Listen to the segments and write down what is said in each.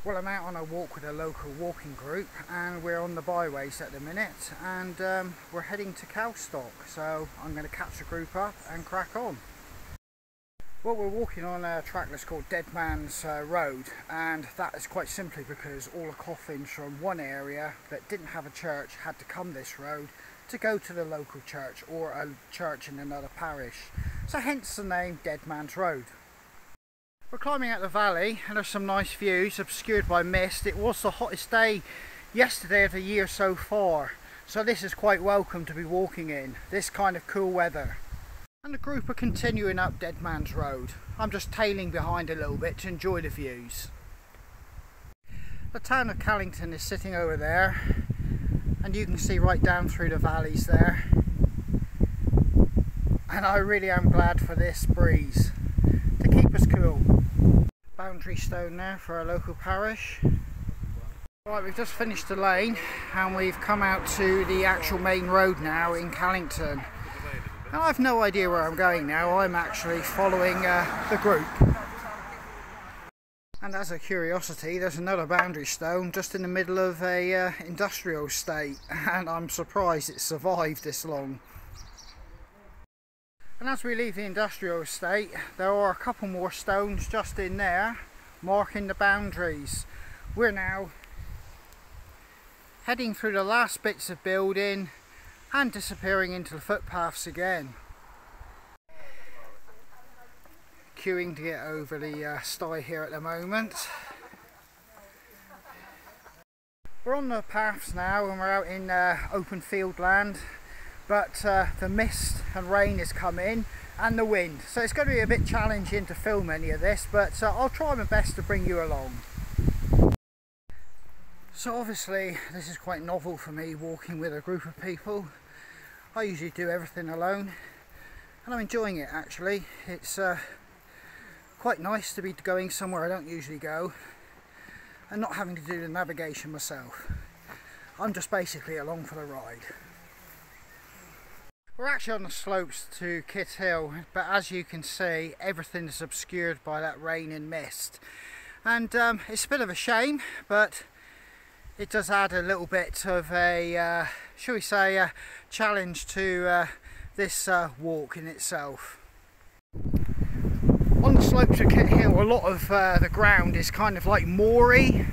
Well, I'm out on a walk with a local walking group and we're on the byways at the minute, and we're heading to Cowstock, so I'm going to catch the group up and crack on. Well, we're walking on a track that's called Dead Man's Road, and that is quite simply because all the coffins from one area that didn't have a church had to come this road to go to the local church or a church in another parish, so hence the name Dead Man's Road. We're climbing out the valley and there's some nice views obscured by mist. It was the hottest day yesterday of the year so far, so this is quite welcome to be walking in this kind of cool weather. And the group are continuing up Dead Man's Road. I'm just tailing behind a little bit to enjoy the views. The town of Callington is sitting over there, and you can see right down through the valleys there. And I really am glad for this breeze to keep us cool. Boundary stone there for our local parish. Right, we've just finished the lane and we've come out to the actual main road now in Callington. Now I've no idea where I'm going now. I'm actually following the group. And as a curiosity, there's another boundary stone just in the middle of a industrial estate, and I'm surprised it survived this long. And as we leave the industrial estate, there are a couple more stones just in there marking the boundaries. We're now heading through the last bits of building and disappearing into the footpaths again. Queuing to get over the stye here at the moment. We're on the paths now and we're out in open field land. But the mist and rain has come in and the wind, so it's going to be a bit challenging to film any of this, but I'll try my best to bring you along. So obviously this is quite novel for me, walking with a group of people. I usually do everything alone and I'm enjoying it actually. It's quite nice to be going somewhere I don't usually go and not having to do the navigation myself. I'm just basically along for the ride. We're actually on the slopes to Kit Hill, but as you can see everything is obscured by that rain and mist, and it's a bit of a shame, but it does add a little bit of a shall we say a challenge to this walk in itself. On the slopes of Kit Hill, a lot of the ground is kind of like moory.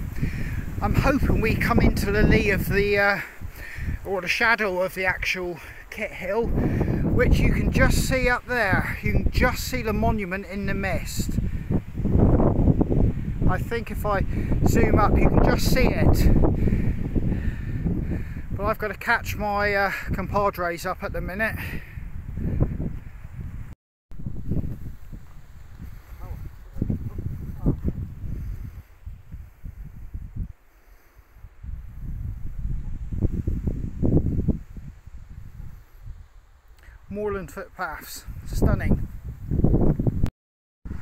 I'm hoping we come into the lee of the or the shadow of the actual Kit Hill, which you can just see up there. You can just see the monument in the mist. I think if I zoom up you can just see it, but I've got to catch my compadres up at the minute. Moorland footpaths, stunning.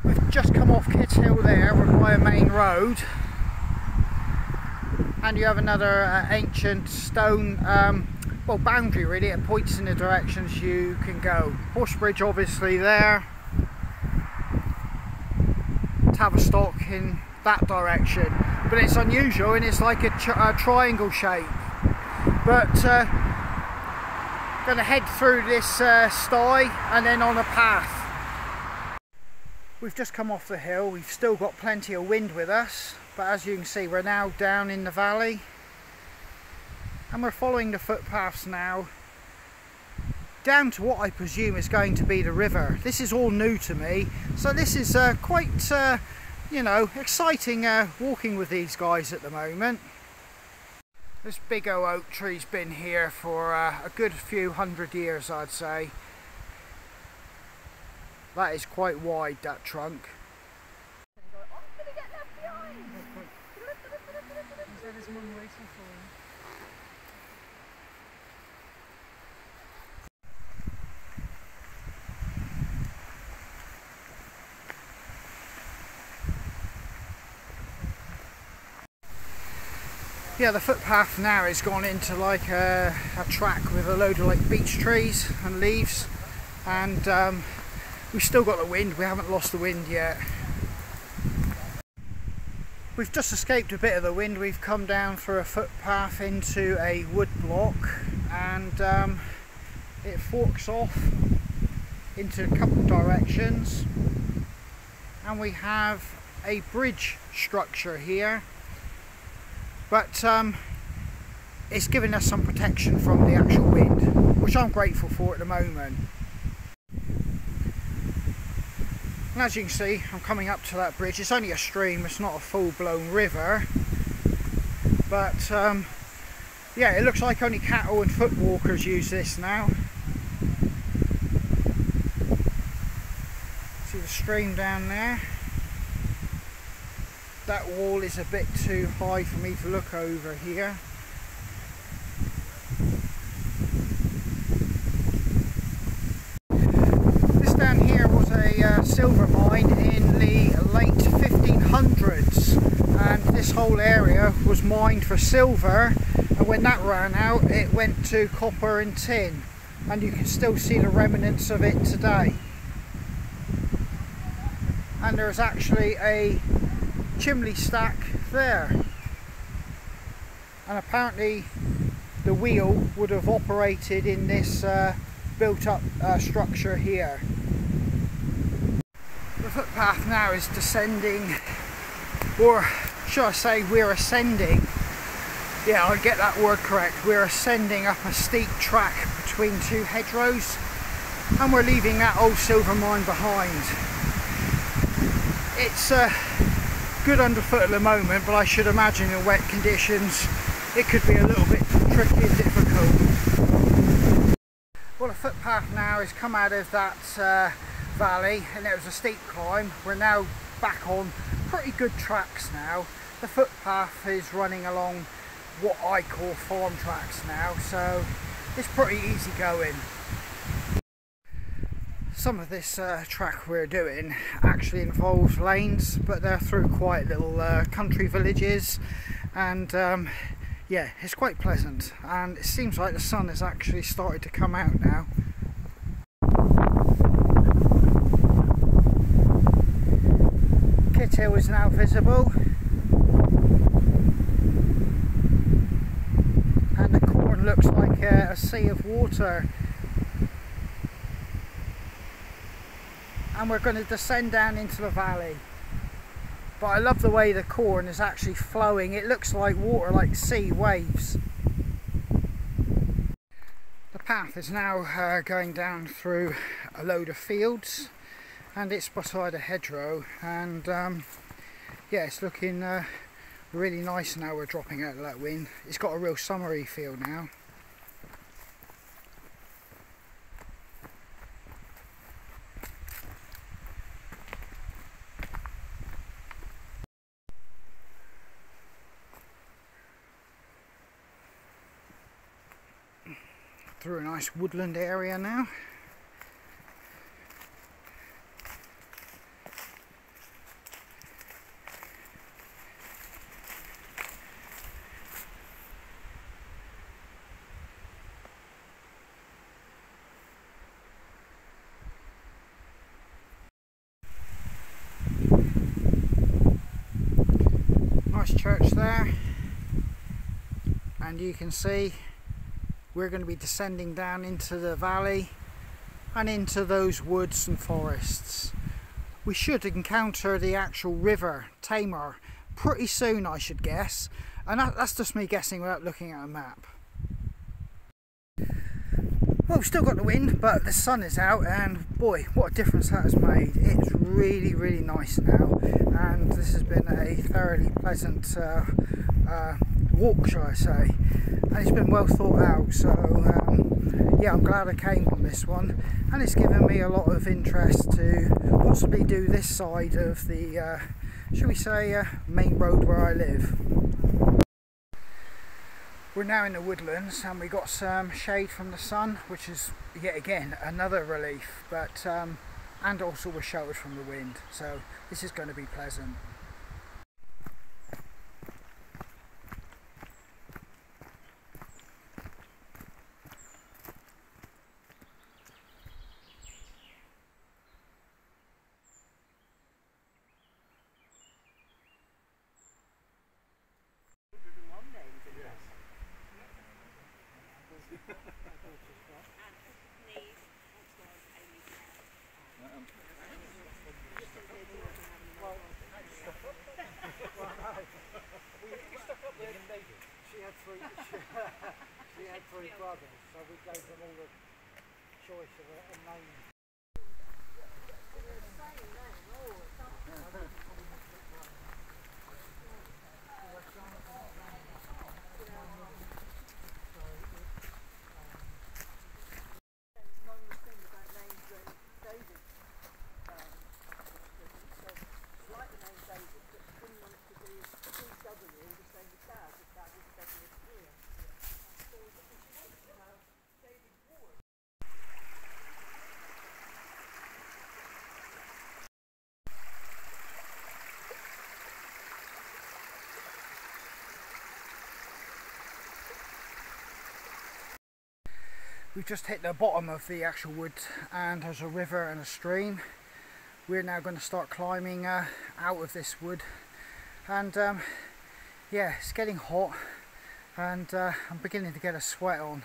We've just come off Kit Hill there, we're by a main road, and you have another ancient stone well, boundary really. It points in the directions you can go. Horse bridge obviously there, Tavistock in that direction, but it's unusual and it's like a triangle shape. But going to head through this stye and then on a path. We've just come off the hill, we've still got plenty of wind with us, but as you can see we're now down in the valley and we're following the footpaths now down to what I presume is going to be the river. This is all new to me, so this is quite you know, exciting walking with these guys at the moment. This big oak tree's been here for a good few hundred years, I'd say. That is quite wide, that trunk. Yeah, the footpath now has gone into like a track with a load of like beech trees and leaves, and we've still got the wind, we haven't lost the wind yet. We've just escaped a bit of the wind. We've come down through a footpath into a wood block, and it forks off into a couple of directions, and we have a bridge structure here, but it's giving us some protection from the actual wind, which I'm grateful for at the moment. And as you can see, I'm coming up to that bridge. It's only a stream, it's not a full-blown river, but yeah, it looks like only cattle and foot walkers use this now. See the stream down there? That wall is a bit too high for me to look over here. This down here was a silver mine in the late 1500s, and this whole area was mined for silver, and when that ran out it went to copper and tin, and you can still see the remnants of it today. And there's actually a chimney stack there, and apparently the wheel would have operated in this built up structure here. The footpath now is descending, or should I say we're ascending. Yeah, I'll get that word correct. We're ascending up a steep track between two hedgerows, and we're leaving that old silver mine behind. It's good underfoot at the moment, but I should imagine in wet conditions it could be a little bit tricky and difficult. Well, the footpath now has come out of that valley, and it was a steep climb. We're now back on pretty good tracks now. The footpath is running along what I call farm tracks now, so it's pretty easy going. Some of this track we're doing actually involves lanes, but they're through quite little country villages, and yeah, it's quite pleasant, and it seems like the sun has actually started to come out now. Kit Hill is now visible, and the corn looks like a sea of water. And we're going to descend down into the valley, but I love the way the corn is actually flowing. It looks like water, like sea waves. The path is now going down through a load of fields, and it's beside a hedgerow, and yeah, it's looking really nice now we're dropping out of that wind. It's got a real summery feel now. Through a nice woodland area now. Nice church there, and you can see we're going to be descending down into the valley and into those woods and forests. We should encounter the actual river Tamar pretty soon, I should guess, and that's just me guessing without looking at a map. Well, we've still got the wind, but the sun is out, and boy, what a difference that has made. It's really, really nice now, and this has been a thoroughly pleasant walk, shall I say, and it's been well thought out. So yeah, I'm glad I came on this one, and it's given me a lot of interest to possibly do this side of the shall we say main road where I live. We're now in the woodlands, and we got some shade from the sun, which is yet again another relief, but and also we're sheltered from the wind, so this is going to be pleasant. gave them all the choice of a name. We've just hit the bottom of the actual wood and there's a river and a stream. We're now going to start climbing out of this wood, and yeah, it's getting hot and I'm beginning to get a sweat on.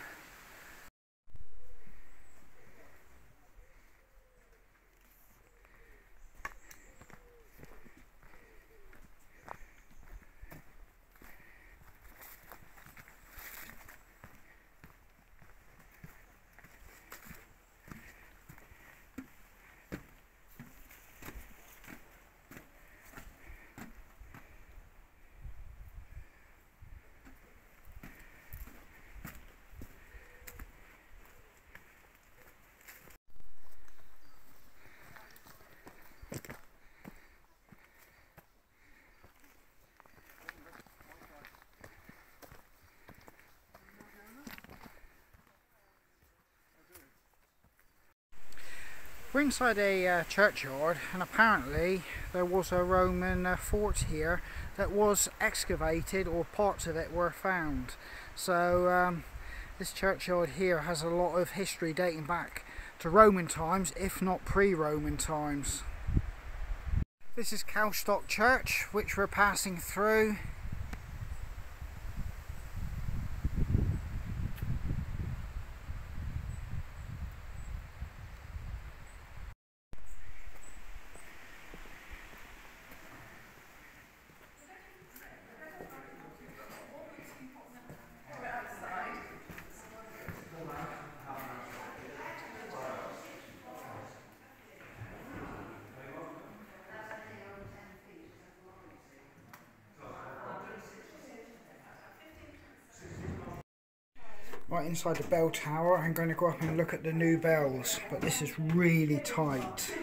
We're inside a churchyard, and apparently there was a Roman fort here that was excavated, or parts of it were found. So this churchyard here has a lot of history dating back to Roman times, if not pre-Roman times. This is Cowstock Church, which we're passing through. Right inside the bell tower, I'm going to go up and look at the new bells, but this is really tight.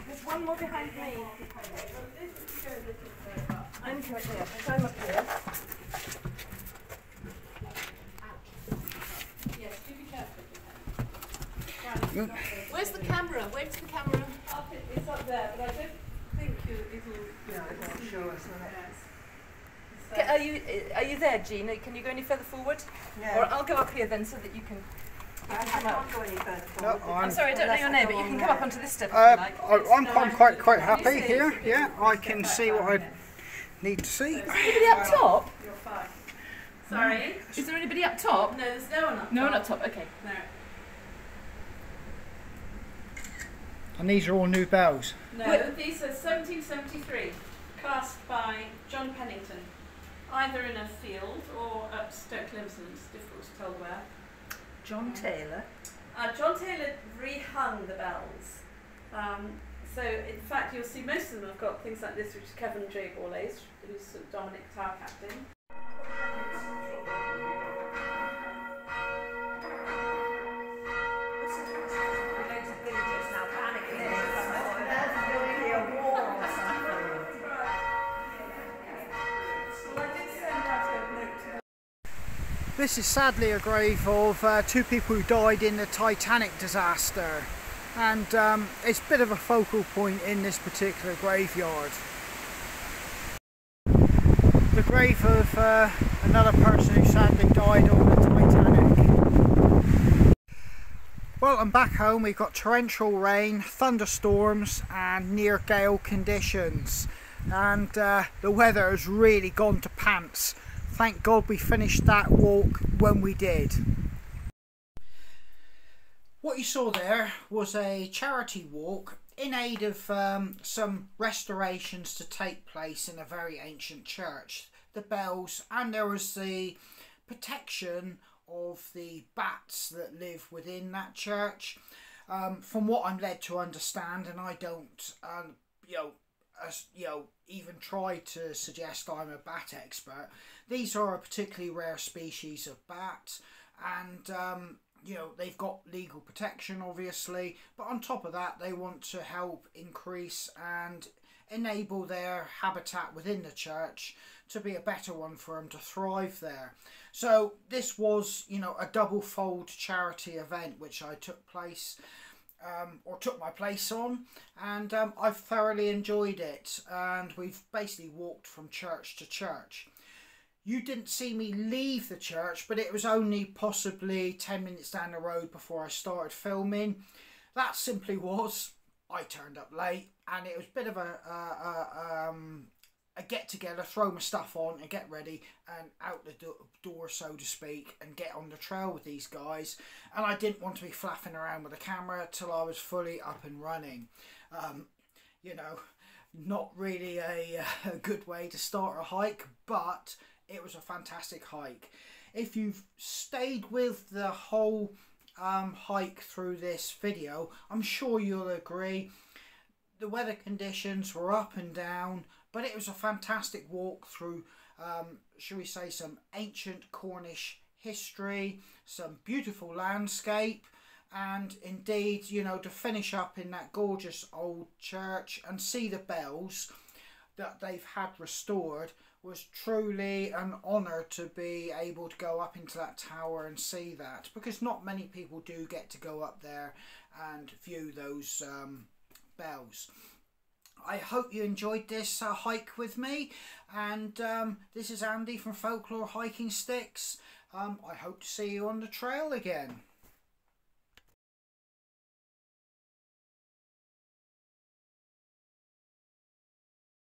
There's one more behind me. I'm right here. I'm up here. Yes, do be careful. Where's the camera? Where's the camera? It's up there, but I don't think it'll show us. Are you there, Gina? Can you go any further forward? Yeah. Or I'll go up here then, so that you can. I can't go any further forward. No, I'm sorry, I don't know your name, but you can come up onto this step if you like. I'm quite happy here. Yeah, I can see what I need to see. Is there anybody up top? You're fine. Sorry? Is there anybody up top? No, there's no one up top. No one up top, okay. No. And these are all new bells? No, these are 1773, cast by John Pennington, either in a field or at Stoke Limson. It's difficult to tell where. John Taylor. John Taylor rehung the bells. So in fact you'll see most of them have got things like this, which is Kevin J. Borlase, who's Dominic Tower Captain. This is sadly a grave of two people who died in the Titanic disaster, and it's a bit of a focal point in this particular graveyard. The grave of another person who sadly died on the Titanic. Well, I'm back home. We've got torrential rain, thunderstorms and near gale conditions, and the weather has really gone to pants. Thank God we finished that walk when we did. What you saw there was a charity walk in aid of some restorations to take place in a very ancient church. The bells, and there was the protection of the bats that live within that church. From what I'm led to understand, and I don't, even try to suggest I'm a bat expert, these are a particularly rare species of bat, and they've got legal protection, obviously, but on top of that, they want to help increase and enable their habitat within the church to be a better one for them to thrive there. So this was, a double-fold charity event which I took my place on, and I've thoroughly enjoyed it, and we've basically walked from church to church. You didn't see me leave the church, but it was only possibly 10 minutes down the road before I started filming. That simply was, I turned up late, and it was a bit of a get together, throw my stuff on and get ready and out the door, so to speak, and get on the trail with these guys. And I didn't want to be flapping around with the camera till I was fully up and running. Not really a good way to start a hike, but it was a fantastic hike. If you've stayed with the whole hike through this video, I'm sure you'll agree the weather conditions were up and down, but it was a fantastic walk through, shall we say, some ancient Cornish history, some beautiful landscape, and indeed, to finish up in that gorgeous old church and see the bells that they've had restored was truly an honour to be able to go up into that tower and see that, because not many people do get to go up there and view those bells. I hope you enjoyed this hike with me, and this is Andy from Folklore Hiking Sticks. I hope to see you on the trail again.